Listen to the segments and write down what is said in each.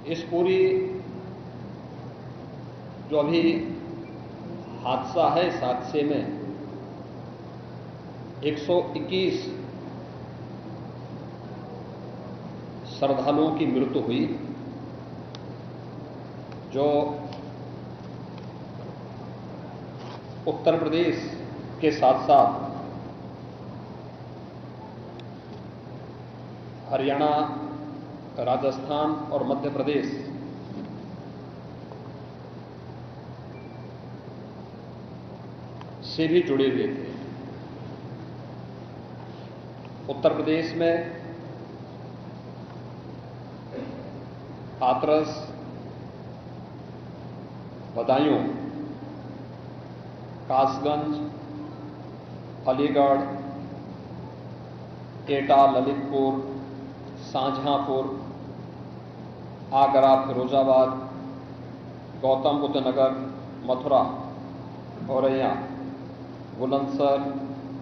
इस पूरी जो अभी हादसा है, इस हादसे में 121 श्रद्धालुओं की मृत्यु हुई, जो उत्तर प्रदेश के साथ साथ हरियाणा, राजस्थान और मध्य प्रदेश से भी जुड़े हुए थे। उत्तर प्रदेश में हाथरस, बदायूं, कासगंज, अलीगढ़, एटा, ललितपुर, शाहजहांपुर, आगरा, फिरोजाबाद, गौतम बुद्ध नगर, मथुरा, औरैया, बुलंदशहर,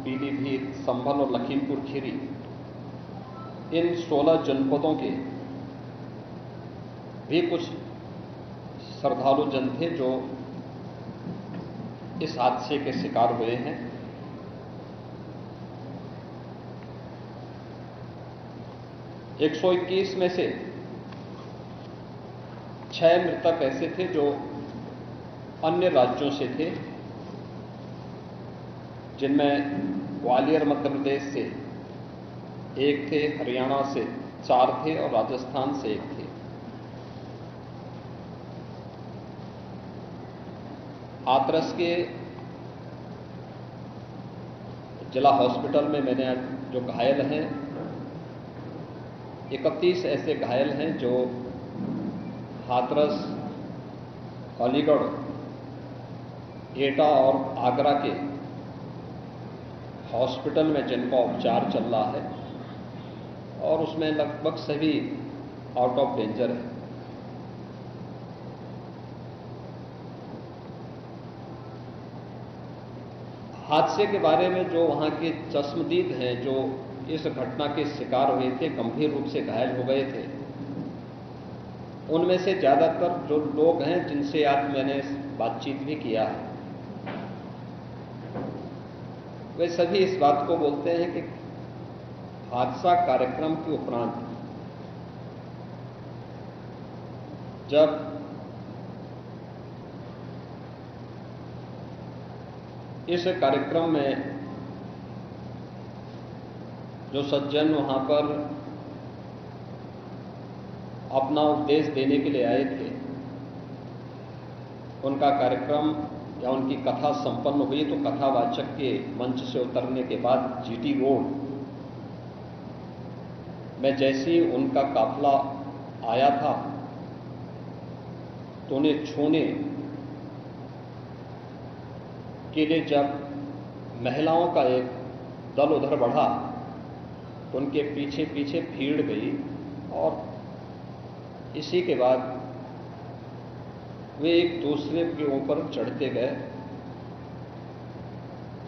पीलीभीत, संभल और लखीमपुर खीरी, इन 16 जनपदों के भी कुछ श्रद्धालु जन थे जो इस हादसे के शिकार हुए हैं। एक 121 में से 6 मृतक ऐसे थे जो अन्य राज्यों से थे, जिनमें ग्वालियर मध्य प्रदेश से 1 थे, हरियाणा से 4 थे और राजस्थान से 1 थे। हाथरस के जिला हॉस्पिटल में मैंने जो घायल हैं, 31 ऐसे घायल हैं जो हाथरस, अलीगढ़, एटा और आगरा के हॉस्पिटल में जिनका उपचार चल रहा है, और उसमें लगभग सभी आउट ऑफ डेंजर है। हादसे के बारे में जो वहां के चश्मदीद हैं, जो इस घटना के शिकार हुए थे, गंभीर रूप से घायल हो गए थे, उनमें से ज्यादातर जो लोग हैं जिनसे आज मैंने बातचीत भी किया है, वे सभी इस बात को बोलते हैं कि हादसा कार्यक्रम के उपरांत जब इस कार्यक्रम में जो सज्जन वहां पर अपना उपदेश देने के लिए आए थे, उनका कार्यक्रम या उनकी कथा संपन्न हुई तो कथावाचक के मंच से उतरने के बाद जीटी रोड में जैसे ही उनका काफिला आया था तो उन्हें छूने के लिए जब महिलाओं का एक दल उधर बढ़ा तो उनके पीछे पीछे भीड़ गई, और इसी के बाद वे एक दूसरे के ऊपर चढ़ते गए।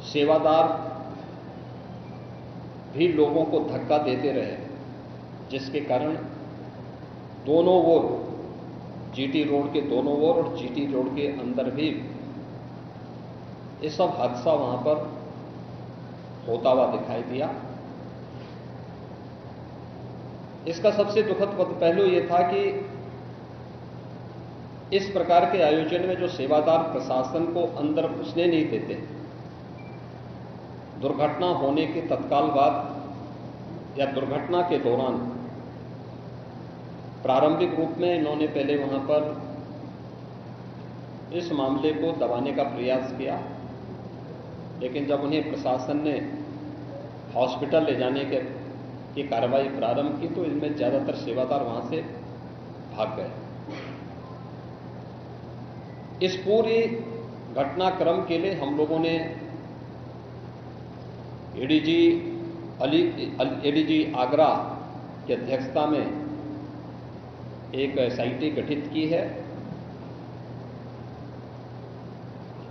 सेवादार भी लोगों को धक्का देते रहे, जिसके कारण दोनों ओर, जीटी रोड के दोनों ओर और जीटी रोड के अंदर भी ये सब हादसा वहां पर होता हुआ दिखाई दिया। इसका सबसे दुखद पहलू यह था कि इस प्रकार के आयोजन में जो सेवादार प्रशासन को अंदर घुसने नहीं देते, दुर्घटना होने के तत्काल बाद या दुर्घटना के दौरान प्रारंभिक रूप में इन्होंने पहले वहां पर इस मामले को दबाने का प्रयास किया, लेकिन जब उन्हें प्रशासन ने हॉस्पिटल ले जाने की कार्रवाई प्रारंभ की तो इनमें ज्यादातर सेवादार वहां से भाग गए। इस पूरी घटनाक्रम के लिए हम लोगों ने एडीजी आगरा की अध्यक्षता में एक एसआईटी गठित की है,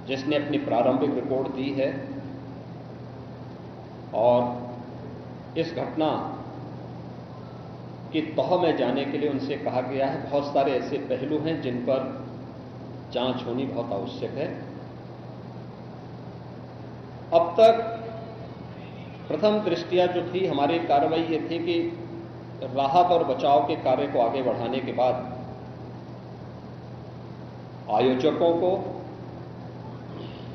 जिसने अपनी प्रारंभिक रिपोर्ट दी है, और इस घटना की तह में जाने के लिए उनसे कहा गया है। बहुत सारे ऐसे पहलू हैं जिन पर जांच होनी बहुत आवश्यक है। अब तक प्रथम दृष्टया जो थी हमारी कार्रवाई ये थी कि राहत और बचाव के कार्य को आगे बढ़ाने के बाद आयोजकों को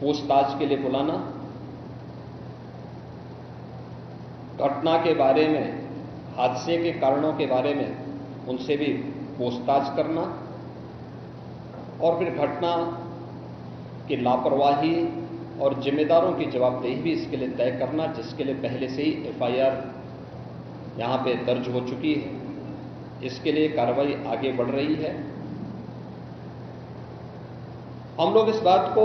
पूछताछ के लिए बुलाना, घटना के बारे में, हादसे के कारणों के बारे में उनसे भी पूछताछ करना और फिर घटना की लापरवाही और जिम्मेदारों की जवाबदेही भी इसके लिए तय करना, जिसके लिए पहले से ही एफआईआर यहां पे दर्ज हो चुकी है। इसके लिए कार्रवाई आगे बढ़ रही है। हम लोग इस बात को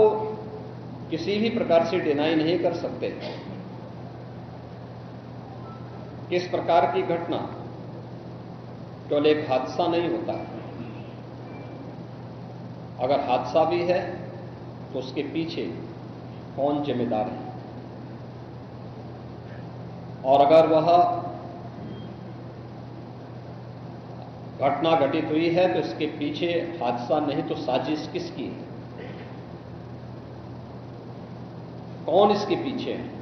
किसी भी प्रकार से डिनाई नहीं कर सकते कि इस प्रकार की घटना केवल एक हादसा नहीं होता है। अगर हादसा भी है तो उसके पीछे कौन जिम्मेदार है, और अगर वह घटना घटित हुई है तो इसके पीछे हादसा नहीं तो साजिश किसकी है, कौन इसके पीछे है।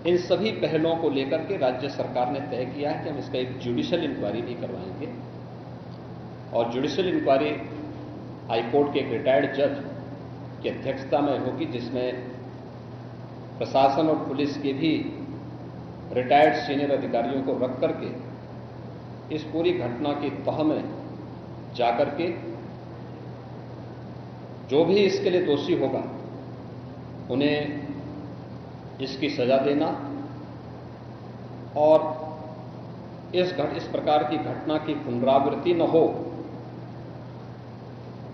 इन सभी पहलुओं को लेकर के राज्य सरकार ने तय किया है कि हम इसका एक जुडिशियल इंक्वायरी भी करवाएंगे, और जुडिशियल इंक्वायरी हाईकोर्ट के एक रिटायर्ड जज की अध्यक्षता में होगी, जिसमें प्रशासन और पुलिस के भी रिटायर्ड सीनियर अधिकारियों को रख करके इस पूरी घटना की तह में जाकर के जो भी इसके लिए दोषी होगा उन्हें इसकी सजा देना और इस प्रकार की घटना की पुनरावृत्ति न हो,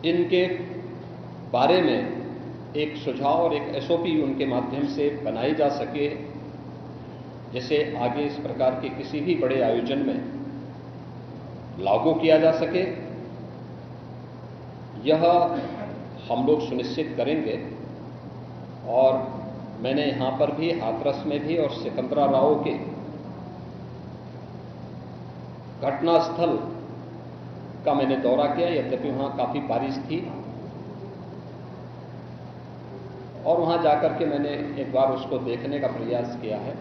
इनके बारे में एक सुझाव और एक एसओपी उनके माध्यम से बनाई जा सके, जिसे आगे इस प्रकार के किसी भी बड़े आयोजन में लागू किया जा सके। यह हम लोग सुनिश्चित करेंगे। और मैंने यहां पर भी हाथरस में भी और सिकंदराराव के घटनास्थल का मैंने दौरा किया, यद्यपि वहां काफी बारिश थी, और वहां जाकर के मैंने एक बार उसको देखने का प्रयास किया है।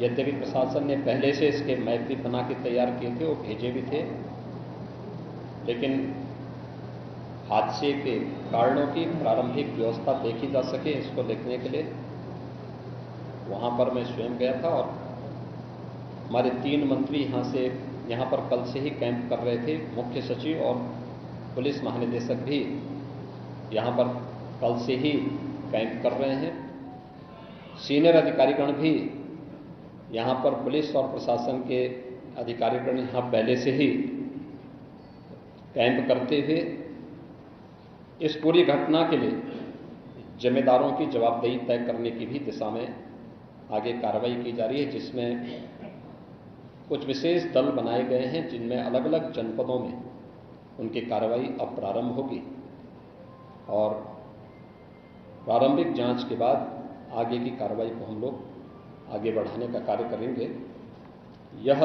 यद्यपि प्रशासन ने पहले से इसके मैप भी बना के तैयार किए थे, वो भेजे भी थे, लेकिन हादसे के कारणों की प्रारंभिक व्यवस्था देखी जा सके इसको देखने के लिए वहां पर मैं स्वयं गया था। और हमारे 3 मंत्री यहां पर कल से ही कैंप कर रहे थे। मुख्य सचिव और पुलिस महानिदेशक भी यहां पर कल से ही कैंप कर रहे हैं। सीनियर अधिकारीगण भी यहां पर पुलिस और प्रशासन के अधिकारीगण यहां पहले से ही कैंप करते हुए इस पूरी घटना के लिए जिम्मेदारों की जवाबदेही तय करने की भी दिशा में आगे कार्रवाई की जा रही है, जिसमें कुछ विशेष दल बनाए गए हैं, जिनमें अलग अलग जनपदों में उनकी कार्रवाई अब प्रारंभ होगी और प्रारंभिक जांच के बाद आगे की कार्रवाई को हम लोग आगे बढ़ाने का कार्य करेंगे। यह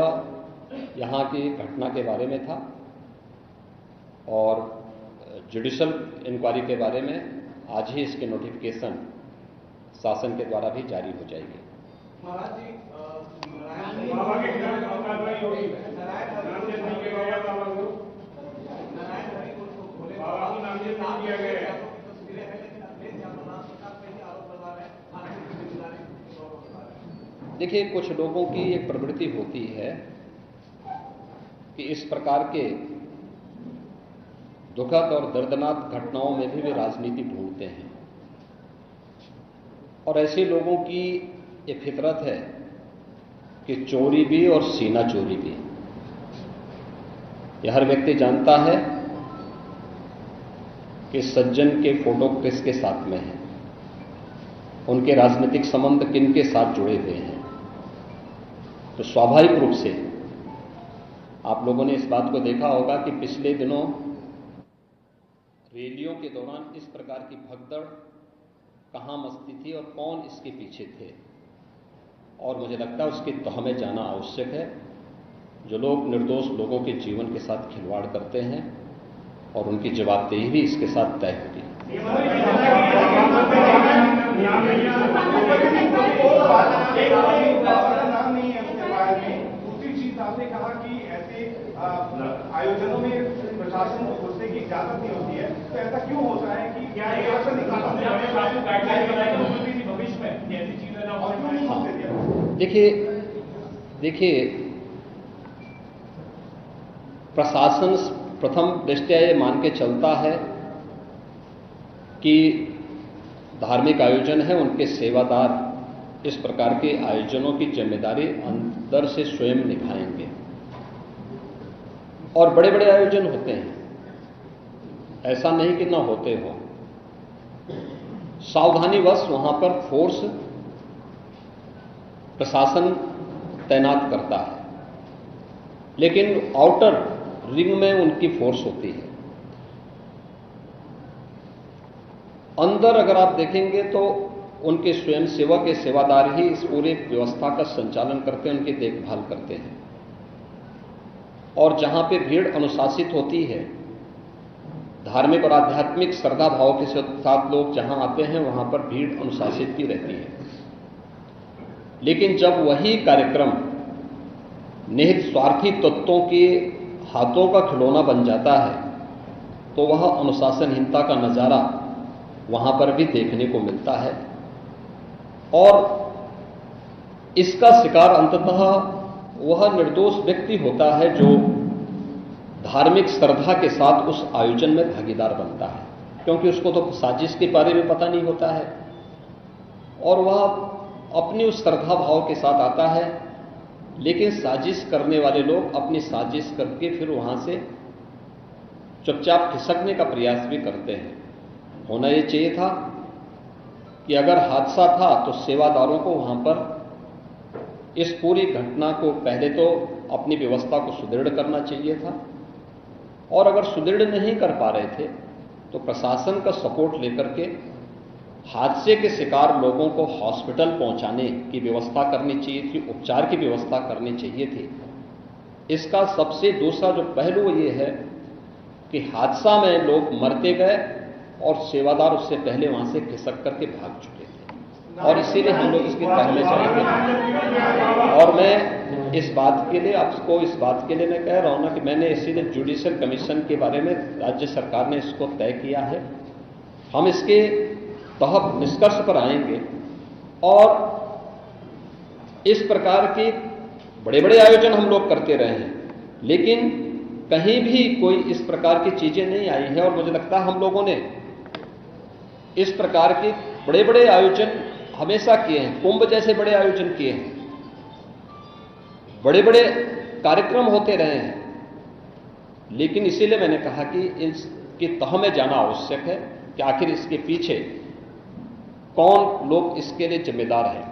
यहाँ की घटना के बारे में था और जुडिशियल इंक्वायरी के बारे में आज ही इसके नोटिफिकेशन शासन के द्वारा भी जारी हो जाएगी। महाराज जी, देखिए, कुछ लोगों की एक प्रवृत्ति होती है कि इस प्रकार के दुखद और दर्दनाक घटनाओं में भी वे राजनीति ढूंढते हैं, और ऐसे लोगों की एक फितरत है कि चोरी भी और सीना चोरी भी। यह हर व्यक्ति जानता है कि सज्जन के फोटो किसके साथ में है, उनके राजनीतिक संबंध किन के साथ जुड़े हुए हैं। तो स्वाभाविक रूप से आप लोगों ने इस बात को देखा होगा कि पिछले दिनों रैलियों के दौरान इस प्रकार की भगदड़ कहां मचती थी और कौन इसके पीछे थे, और मुझे लगता है उसकी तह में जाना आवश्यक है। जो लोग निर्दोष लोगों के जीवन के साथ खिलवाड़ करते हैं, और उनकी जवाबदेही भी इसके साथ तय होगी। दूसरी चीज आपने कहा कि ऐसे आयोजनों में प्रशासन को घुसने की इजाजत नहीं होती है, तो ऐसा क्यों होता है कि क्या भविष्य में ऐसी चीजें ना हो? देखिए प्रशासन प्रथम दृष्टया ये मान के चलता है कि धार्मिक आयोजन है, उनके सेवादार इस प्रकार के आयोजनों की जिम्मेदारी अंदर से स्वयं निभाएंगे। और बड़े बड़े आयोजन होते हैं, ऐसा नहीं कि ना होते हो, सावधानीवश वहां पर फोर्स प्रशासन तैनात करता है, लेकिन आउटर रिंग में उनकी फोर्स होती है। अंदर अगर आप देखेंगे तो उनके स्वयंसेवक, सेवादार ही इस पूरे व्यवस्था का संचालन करते हैं, उनकी देखभाल करते हैं। और जहां पे भीड़ अनुशासित होती है, धार्मिक और आध्यात्मिक श्रद्धा भाव के साथ लोग जहां आते हैं, वहां पर भीड़ अनुशासित ही रहती है। लेकिन जब वही कार्यक्रम निहित स्वार्थी तत्वों के हाथों का खिलौना बन जाता है, तो वह अनुशासनहीनता का नजारा वहां पर भी देखने को मिलता है। और इसका शिकार अंततः वह निर्दोष व्यक्ति होता है जो धार्मिक श्रद्धा के साथ उस आयोजन में भागीदार बनता है, क्योंकि उसको तो साजिश के बारे में पता नहीं होता है, और वह अपनी उस श्रद्धा भाव के साथ आता है। लेकिन साजिश करने वाले लोग अपनी साजिश करके फिर वहां से चुपचाप खिसकने का प्रयास भी करते हैं। होना यह चाहिए था कि अगर हादसा था तो सेवादारों को वहां पर इस पूरी घटना को पहले तो अपनी व्यवस्था को सुदृढ़ करना चाहिए था, और अगर सुदृढ़ नहीं कर पा रहे थे तो प्रशासन का सपोर्ट लेकर के हादसे के शिकार लोगों को हॉस्पिटल पहुंचाने की व्यवस्था करनी चाहिए थी, उपचार की व्यवस्था करनी चाहिए थी। इसका सबसे दूसरा जो पहलू ये है कि हादसा में लोग मरते गए और सेवादार उससे पहले वहां से खिसक करके भाग चुके थे, और इसीलिए हम लोग इसकी तह में चलेंगे। और मैं इस बात के लिए आपको इस बात के लिए मैं कह रहा हूं ना कि मैंने इसीलिए जुडिशियल कमीशन के बारे में राज्य सरकार ने इसको तय किया है। हम इसके तहत निष्कर्ष पर आएंगे, और इस प्रकार के बड़े बड़े आयोजन हम लोग करते रहे हैं, लेकिन कहीं भी कोई इस प्रकार की चीजें नहीं आई है। और मुझे लगता है हम लोगों ने इस प्रकार के बड़े बड़े आयोजन हमेशा किए हैं, कुंभ जैसे बड़े आयोजन किए हैं, बड़े बड़े कार्यक्रम होते रहे हैं। लेकिन इसीलिए मैंने कहा कि इसकी तह में जाना आवश्यक है कि आखिर इसके पीछे कौन लोग इसके लिए जिम्मेदार हैं।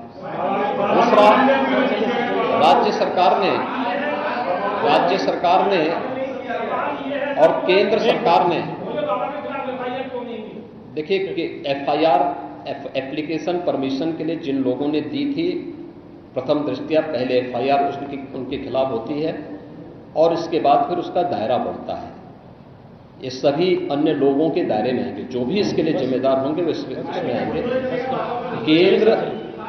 दूसरा, राज्य सरकार ने और केंद्र सरकार ने, देखिए कि एफआईआर एप्लीकेशन परमिशन के लिए जिन लोगों ने दी थी, प्रथम दृष्टया पहले एफआईआर उनके खिलाफ होती है, और इसके बाद फिर उसका दायरा बढ़ता है। ये सभी अन्य लोगों के दायरे में आएंगे, जो भी इसके लिए जिम्मेदार होंगे वो इसमें आएंगे।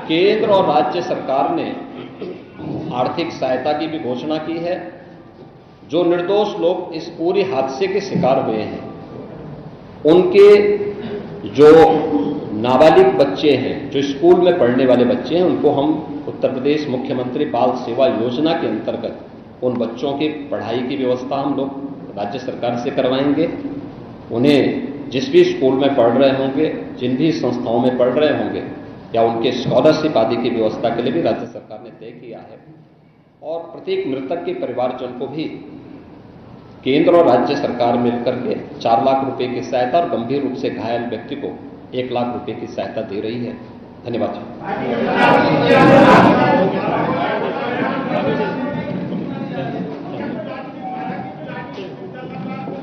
केंद्र और राज्य सरकार ने आर्थिक सहायता की भी घोषणा की है। जो निर्दोष लोग इस पूरे हादसे के शिकार हुए हैं, उनके जो नाबालिग बच्चे हैं, जो स्कूल में पढ़ने वाले बच्चे हैं, उनको हम उत्तर प्रदेश मुख्यमंत्री बाल सेवा योजना के अंतर्गत उन बच्चों की पढ़ाई की व्यवस्था हम लोग राज्य सरकार से करवाएंगे। उन्हें जिस भी स्कूल में पढ़ रहे होंगे, जिन भी संस्थाओं में पढ़ रहे होंगे, या उनके स्कॉलरशिप आदि की व्यवस्था के लिए भी राज्य सरकार ने तय किया है। और प्रत्येक मृतक के परिवारजन को भी केंद्र और राज्य सरकार मिलकर के 4 लाख रुपए की सहायता, और गंभीर रूप से घायल व्यक्ति को 1 लाख रुपए की सहायता दे रही है। धन्यवाद।